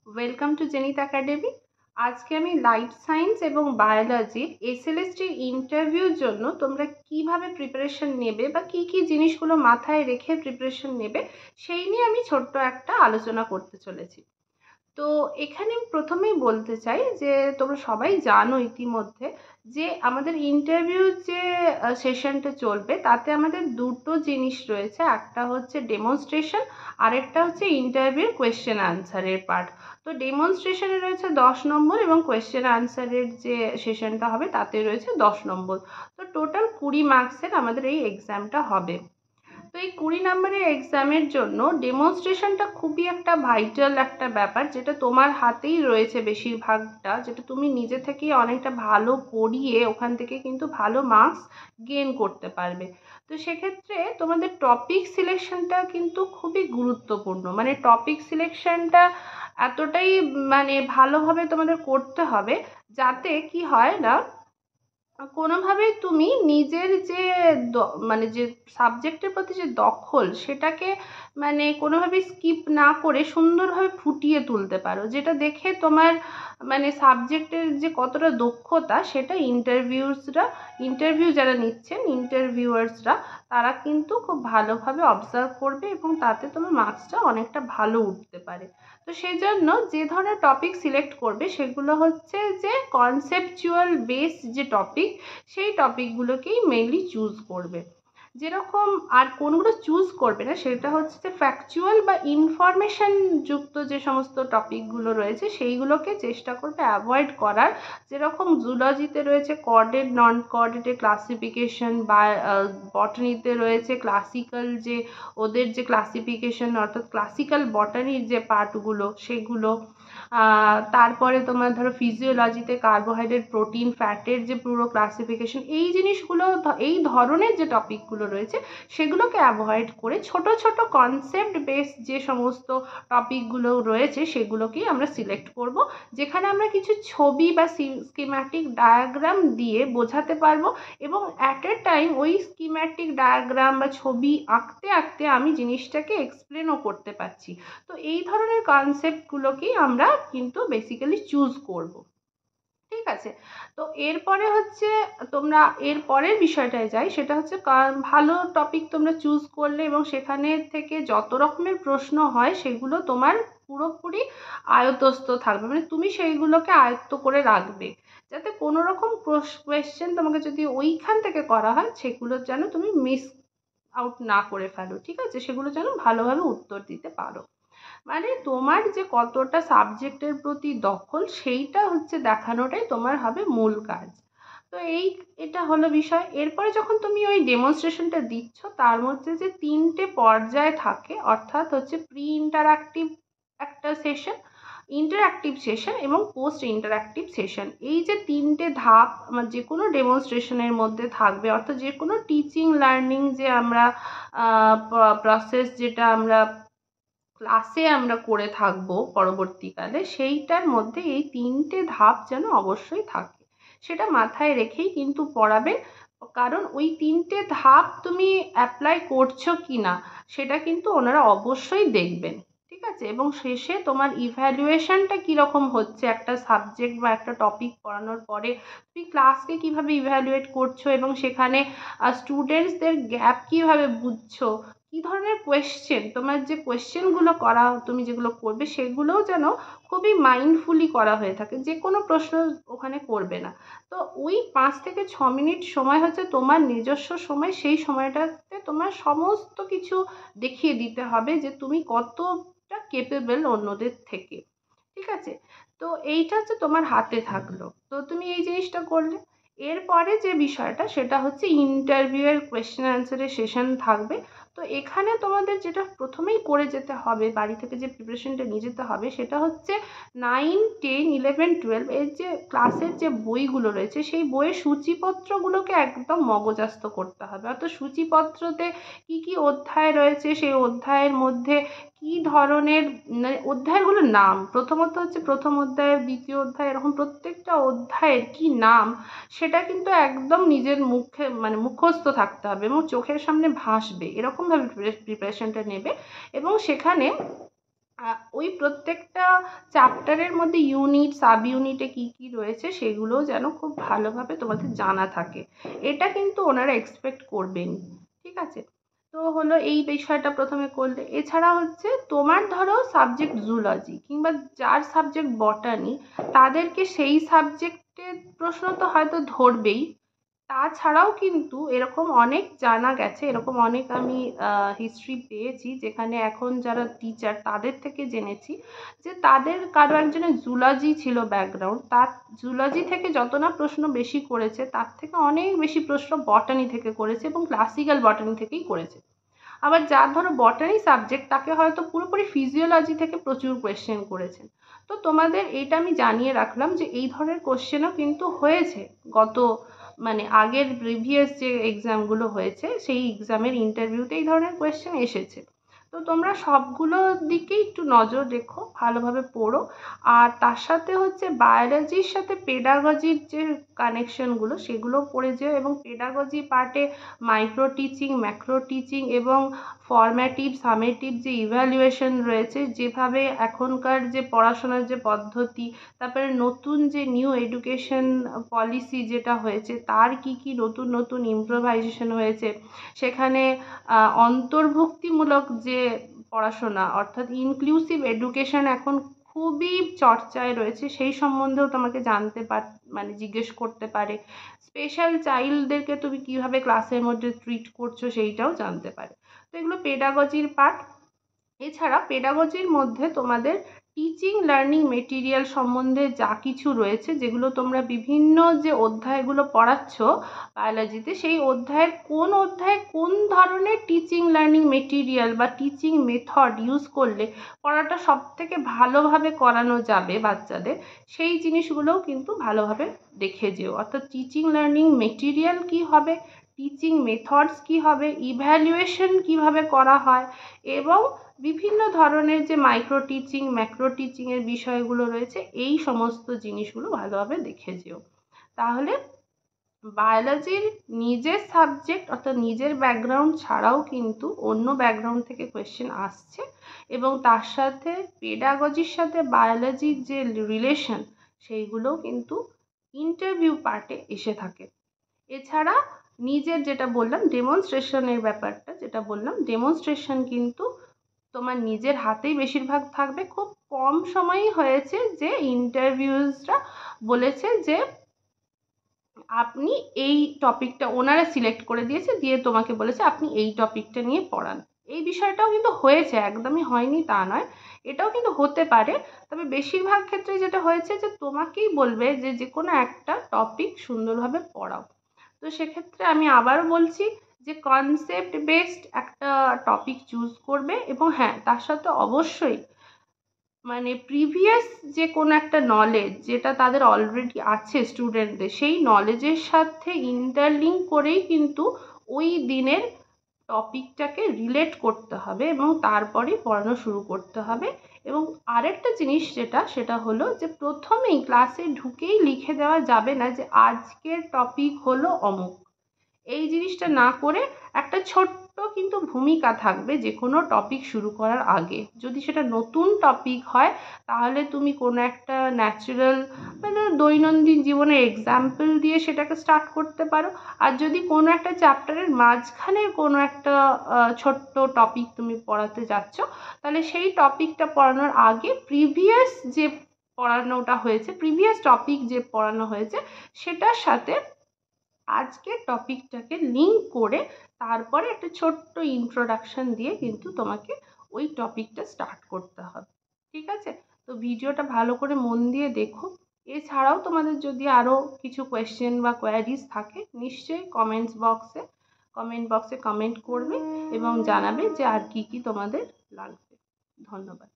Welcome to Zenit academy. আজকে আমি life science এবং বায়োলজির এসএলএসটির ইন্টারভিউর জন্য তোমরা কিভাবে প্রিপারেশন নেবে বা কি কি জিনিসগুলো মাথায় রেখে প্রিপারেশন নেবে সেই নিয়ে আমি ছোট্ট একটা আলোচনা করতে চলেছি। তো এখানে আমি প্রথমেই বলতে চাই যে তোমরা সবাই জানো ইতিমধ্যে যে আমাদের ইন্টারভিউ যে সেশনটা চলবে তাতে আমাদের দুটো জিনিস রয়েছে, একটা হচ্ছে ডেমনস্ট্রেশন, আরেকটা হচ্ছে ইন্টারভিউ কোয়েশ্চেন আনসারের পার্ট। তো ডেমনস্ট্রেশনে রয়েছে 10 নম্বর এবং কোয়েশ্চেন আনসারের যে সেশনটা হবে তাতে রয়েছে 10 নম্বর। তো টোটাল 20 মার্কসের আমাদের এই এক্সামটা হবে। তো এই 20 নম্বরের এক্সামের জন্য ডেমনস্ট্রেশনটা খুবই একটা ভাইটাল একটা ব্যাপার, যেটা তোমার হাতেই রয়েছে বেশিরভাগটা, যেটা তুমি নিজে থেকেই অনেকটা ভালো পড়িয়ে ওখান থেকে কিন্তু ভালো মার্কস গেইন করতে পারবে। তো সেক্ষেত্রে তোমাদের টপিক সিলেকশনটা কিন্তু খুবই গুরুত্বপূর্ণ, মানে টপিক সিলেকশনটা এতটাই মানে ভালোভাবে তোমাদের করতে হবে যাতে কি হয় না, কোনোভাবেই তুমি নিজের যে মানে যে সাবজেক্টের প্রতি যে দখল সেটাকে মানে কোনোভাবেই স্কিপ না করে সুন্দরভাবে ফুটিয়ে তুলতে পারো, যেটা দেখে তোমার মানে সাবজেক্টের যে কতটা দক্ষতা সেটা ইন্টারভিউ যারা নিচ্ছেন ইন্টারভিউয়ার্সরা তারা কিন্তু খুব ভালোভাবে অবজার্ভ করবে এবং তাতে তোমার মার্কসটা অনেকটা ভালো উঠতে পারে। তো সেই জন্য যে ধরনের টপিক সিলেক্ট করবে সেগুলো হচ্ছে যে কনসেপচুয়াল বেস যে টপিক, সেই টপিকগুলোকেই মেইনলি চুজ করবে। যেরকম আর কোনগুলো চুজ করবে না সেটা হচ্ছে যে ফ্যাকচুয়াল বা ইনফরমেশন যুক্ত যে সমস্ত টপিকগুলো রয়েছে সেইগুলোকে চেষ্টা করবে অ্যাভয়েড করার। যেরকম জুলজিতে রয়েছে কর্ডেড নন কর্ডেডের ক্লাসিফিকেশন, বা বটানিতে রয়েছে ক্লাসিক্যাল যে ওদের যে ক্লাসিফিকেশন অর্থাৎ ক্লাসিক্যাল বটানির যে পার্টগুলো সেগুলো, তারপরে তোমার ধরো ফিজিওলজিতে কার্বোহাইড্রেট প্রোটিন ফ্যাটের যে পুরো ক্লাসিফিকেশন, এই জিনিসগুলো এই ধরনের যে টপিকগুলো রয়েছে সেগুলোকে অ্যাভয়েড করে ছোট ছোট কনসেপ্ট বেস যে সমস্ত টপিকগুলো রয়েছে সেগুলোকেই আমরা সিলেক্ট করব, যেখানে আমরা কিছু ছবি বা স্কিম্যাটিক ডায়াগ্রাম দিয়ে বোঝাতে পারবো এবং অ্যাট এ টাইম ওই স্কিম্যাটিক ডায়াগ্রাম বা ছবি আঁকতে আঁকতে আমি জিনিসটাকে এক্সপ্লেনও করতে পারছি। তো এই ধরনের কনসেপ্টগুলোকেই আমরা কিন্তু বেসিক্যালি চুজ করব। ঠিক আছে। তো এরপরে হচ্ছে তোমরা এর পরের বিষয়টায় যাই, সেটা হচ্ছে ভালো টপিক তোমরা চুজ করলে এবং সেখানে থেকে যত রকমের প্রশ্ন হয় সেগুলো তোমার পুরোপুরি আয়ত্তস্থ থাকবে, মানে তুমি সেইগুলোকে আয়ত্ত করে রাখবে যাতে কোনো রকম কোয়েশ্চেন তোমাকে যদি ওইখান থেকে করা হয় সেগুলো যেন তুমি মিস আউট না করে ফেলো। ঠিক আছে, সেগুলো যেন ভালোভাবে উত্তর দিতে পারো। মানে তোমার যে কতটা সাবজেক্টের প্রতি দখল সেইটা হচ্ছে দেখানোটাই তোমার হবে মূল কাজ। তো এটা হলো বিষয়। এরপরে যখন তুমি ওই ডেমনস্ট্রেশনটা দিচ্ছ তার মধ্যে যে 3টে পর্যায় থাকে, অর্থাৎ হচ্ছে প্রি ইন্টারঅ্যাক্টিভ একটা সেশন, ইন্টারঅ্যাক্টিভ সেশন এবং পোস্ট ইন্টারঅ্যাক্টিভ সেশন। এই যে 3টে ধাপ আমার যে কোনো ডেমনস্ট্রেশনের মধ্যে থাকবে, অর্থাৎ যে কোনো টিচিং লার্নিং যে আমরা প্রসেস যেটা আমরা ক্লাসে আমরা করে থাকবো পরবর্তীকালে, সেইটার মধ্যে এই 3টে ধাপ যেন অবশ্যই থাকে সেটা মাথায় রেখেই কিন্তু পড়াবে। কারণ ওই 3টে ধাপ তুমি অ্যাপ্লাই করছো কি না সেটা কিন্তু ওনারা অবশ্যই দেখবেন। ঠিক আছে, এবং শেষে তোমার ইভ্যালুয়েশনটা কীরকম হচ্ছে একটা সাবজেক্ট বা একটা টপিক পড়ানোর পরে তুমি ক্লাসকে কীভাবে ইভ্যালুয়েট করছো এবং সেখানে স্টুডেন্টসদের গ্যাপ কীভাবে বুঝছো, কী ধরনের কোয়েশ্চেন তোমার যে কোয়েশ্চেনগুলো করা তুমি যেগুলো করবে সেগুলোও যেন খুবই মাইন্ডফুলি করা হয়ে থাকে, যে কোনো প্রশ্ন ওখানে করবে না। তো ওই 5 থেকে 6 মিনিট সময় হচ্ছে তোমার নিজস্ব সময়, সেই সময়টাতে তোমার সমস্ত কিছু দেখিয়ে দিতে হবে যে তুমি কতটা কেপেবল অন্যদের থেকে। ঠিক আছে, তো এইটা হচ্ছে তোমার হাতে থাকলো, তো তুমি এই জিনিসটা করলে। এরপরে যে বিষয়টা সেটা হচ্ছে ইন্টারভিউয়ের কোয়েশ্চেন অ্যান্সারের সেশন থাকবে। তো এখানে তোমাদের যেটা প্রথমেই করে যেতে হবে, বাড়ি থেকে যে প্রিপারেশনটা নিয়ে যেতে হবে সেটা হচ্ছে 9, 10, 11, 12 এর যে ক্লাসের যে বইগুলো রয়েছে সেই বইয়ের সূচিপত্রগুলোকে একদম মগজস্থ করতে হবে। অর্থাৎ সূচিপত্রতে কি কি অধ্যায় রয়েছে সেই অধ্যায়ের মধ্যে কি ধরনের মানে অধ্যায়গুলোর নাম, প্রথমত হচ্ছে প্রথম অধ্যায় দ্বিতীয় অধ্যায় এরকম প্রত্যেকটা অধ্যায়ের কি নাম সেটা কিন্তু একদম নিজের মুখে মানে মুখস্থ থাকতে হবে এবং চোখের সামনে ভাসবে এরকমভাবে প্রিপারেশনটা নেবে। এবং সেখানে ওই প্রত্যেকটা চ্যাপ্টারের মধ্যে ইউনিট, সাব ইউনিটে কী কী রয়েছে সেগুলোও যেন খুব ভালোভাবে তোমাদের জানা থাকে, এটা কিন্তু ওনারা এক্সপেক্ট করবেন। ঠিক আছে, তো হলো এই বিষয়টা প্রথমে করলে। এছাড়া হচ্ছে তোমার ধরো সাবজেক্ট জুলজি কিংবা যার সাবজেক্ট বটানি, তাদেরকে সেই সাবজেক্টের প্রশ্ন তো হয়তো ধরবেই। তাছাড়াও কিন্তু এরকম অনেক জানা গেছে, এরকম অনেক আমি হিস্ট্রি পেয়েছি যেখানে এখন যারা টিচার তাদের থেকে জেনেছি যে তাদের কারো একজনের জুলজি ছিল ব্যাকগ্রাউন্ড, তার জুলজি থেকে যত না প্রশ্ন বেশি করেছে তার থেকে অনেক বেশি প্রশ্ন বটানি থেকে করেছে এবং ক্লাসিক্যাল বটানি থেকেই করেছে। আবার যার ধরো বটানি সাবজেক্ট তাকে হয়তো পুরোপুরি ফিজিওলজি থেকে প্রচুর কোয়েশ্চেন করেছেন। তো তোমাদের এইটা আমি জানিয়ে রাখলাম যে এই ধরনের কোশ্চেনও কিন্তু হয়েছে গত মানে আগের প্রিভিয়াস যে এক্সামগুলো হয়েছে সেই এক্সামের ইন্টারভিউতে এই ধরনের কোয়েশ্চেন এসেছে। তো তোমরা সবগুলো দিকেই একটু নজর রেখো, ভালোভাবে পড়ো। আর তার সাথে হচ্ছে বায়োলজির সাথে পেডাগজির যে কানেকশনগুলো সেগুলো পড়ে যেও, এবং পেডাগজি পার্টে মাইক্রো টিচিং, ম্যাক্রো টিচিং এবং ফরম্যাটিভ, সামেটিভ যে ইভ্যালুয়েশন রয়েছে, যেভাবে এখনকার যে পড়াশোনার যে পদ্ধতি, তারপরে নতুন যে নিউ এডুকেশন পলিসি যেটা হয়েছে তার কি কি নতুন নতুন ইম্প্রোভাইজেশন হয়েছে, সেখানে অন্তর্ভুক্তিমূলক যে পড়াশোনা অর্থাৎ ইনক্লুসিভ এডুকেশন এখন খুবই চর্চায় রয়েছে, সেই সম্বন্ধেও তোমাকে মানে জিজ্ঞেস করতে পারে। স্পেশাল চাইল্ডদেরকে তুমি কিভাবে ক্লাসের মধ্যে ট্রিট করছো সেইটাও জানতে পারে। তো এগুলো পেডাগজির পার্ট। এছাড়া পেডাগজির মধ্যে তোমাদের টিচিং লার্নিং মেটেরিয়াল সম্বন্ধে যা কিছু রয়েছে, যেগুলো তোমরা বিভিন্ন যে অধ্যায়গুলো পড়াচ্ছ বায়োলজিতে, সেই অধ্যায়ের কোন ধরনের টিচিং লার্নিং মেটেরিয়াল বা টিচিং মেথড ইউজ করলে পড়াটা সবথেকে ভালোভাবে করানো যাবে বাচ্চাদের, সেই জিনিসগুলোও কিন্তু ভালোভাবে দেখে যেও। অর্থাৎ টিচিং লার্নিং মেটেরিয়াল কী হবে, টিচিং মেথডস কী হবে, ইভ্যালুয়েশন কীভাবে করা হয়, এবং বিভিন্ন ধরনের যে মাইক্রো টিচিং, ম্যাক্রো টিচিংয়ের বিষয়গুলো রয়েছে, এই সমস্ত জিনিসগুলো ভালোভাবে দেখে যেও। তাহলে বায়োলজির নিজের সাবজেক্ট অর্থাৎ নিজের ব্যাকগ্রাউন্ড ছাড়াও কিন্তু অন্য ব্যাকগ্রাউন্ড থেকে কোয়েশ্চেন আসছে, এবং তার সাথে পেডাগজির সাথে বায়োলজির যে রিলেশন সেইগুলোও কিন্তু ইন্টারভিউ পার্টে এসে থাকে। এছাড়া নিজের যেটা বললাম ডেমনস্ট্রেশনের ব্যাপারটা, যেটা বললাম ডেমনস্ট্রেশন কিন্তু তোমার নিজের হাতেই বেশিরভাগ থাকবে। খুব কম সময়ই হয়েছে যে ইন্টারভিউজরা বলেছে যে আপনি এই টপিকটা, ওনারা সিলেক্ট করে দিয়েছে দিয়ে তোমাকে বলেছে আপনি এই টপিকটা নিয়ে পড়ান। এই বিষয়টাও কিন্তু হয়েছে, একদমই হয়নি তা নয়, এটাও কিন্তু হতে পারে। তবে বেশিরভাগ ক্ষেত্রে যেটা হয়েছে যে তোমাকেই বলবে যে যে কোনো একটা টপিক সুন্দরভাবে পড়াও। তো সেক্ষেত্রে আমি আবারও বলছি যে কনসেপ্ট বেসড একটা টপিক চুজ করবে, এবং হ্যাঁ তার সাথে অবশ্যই মানে প্রিভিয়াস যে কোনো একটা নলেজ যেটা তাদের অলরেডি আছে স্টুডেন্টদের, সেই নলেজের সাথে ইন্টারলিঙ্ক করেই কিন্তু ওই দিনের টপিকটাকে রিলেট করতে হবে এবং তারপরেই পড়ানো শুরু করতে হবে। এবং আরেকটা জিনিস সেটা হলো যে প্রথমেই ক্লাসে ঢুকেই লিখে দেওয়া যাবে না যে আজকের টপিক হলো অমুক। এই জিনিসটা না করে একটা ছোট্ট কিন্তু ভূমিকা থাকবে যে কোনো টপিক শুরু করার আগে। যদি সেটা নতুন টপিক হয় তাহলে তুমি কোনো একটা ন্যাচারাল মানে দৈনন্দিন জীবনের এক্সাম্পল দিয়ে সেটাকে স্টার্ট করতে পারো। আর যদি কোনো একটা চ্যাপ্টারের মাঝখানের কোনো একটা ছোট্ট টপিক তুমি পড়াতে যাচ্ছ, তাহলে সেই টপিকটা পড়ানোর আগে প্রিভিয়াস যে পড়ানোটা হয়েছে, প্রিভিয়াস টপিক যে পড়ানো হয়েছে সেটার সাথে আজকের টপিকটাকে লিঙ্ক করে তারপরে একটা ছোট্ট ইন্ট্রোডাকশন দিয়ে কিন্তু তোমাকে ওই টপিকটা স্টার্ট করতে হবে। ঠিক আছে, তো ভিডিওটা ভালো করে মন দিয়ে দেখো। এছাড়াও তোমাদের যদি আরও কিছু কোয়েশ্চেন বা কোয়ারিজ থাকে নিশ্চয়ই কমেন্ট বক্সে কমেন্ট করবে এবং জানাবে যে আর কি কি তোমাদের লাগবে। ধন্যবাদ।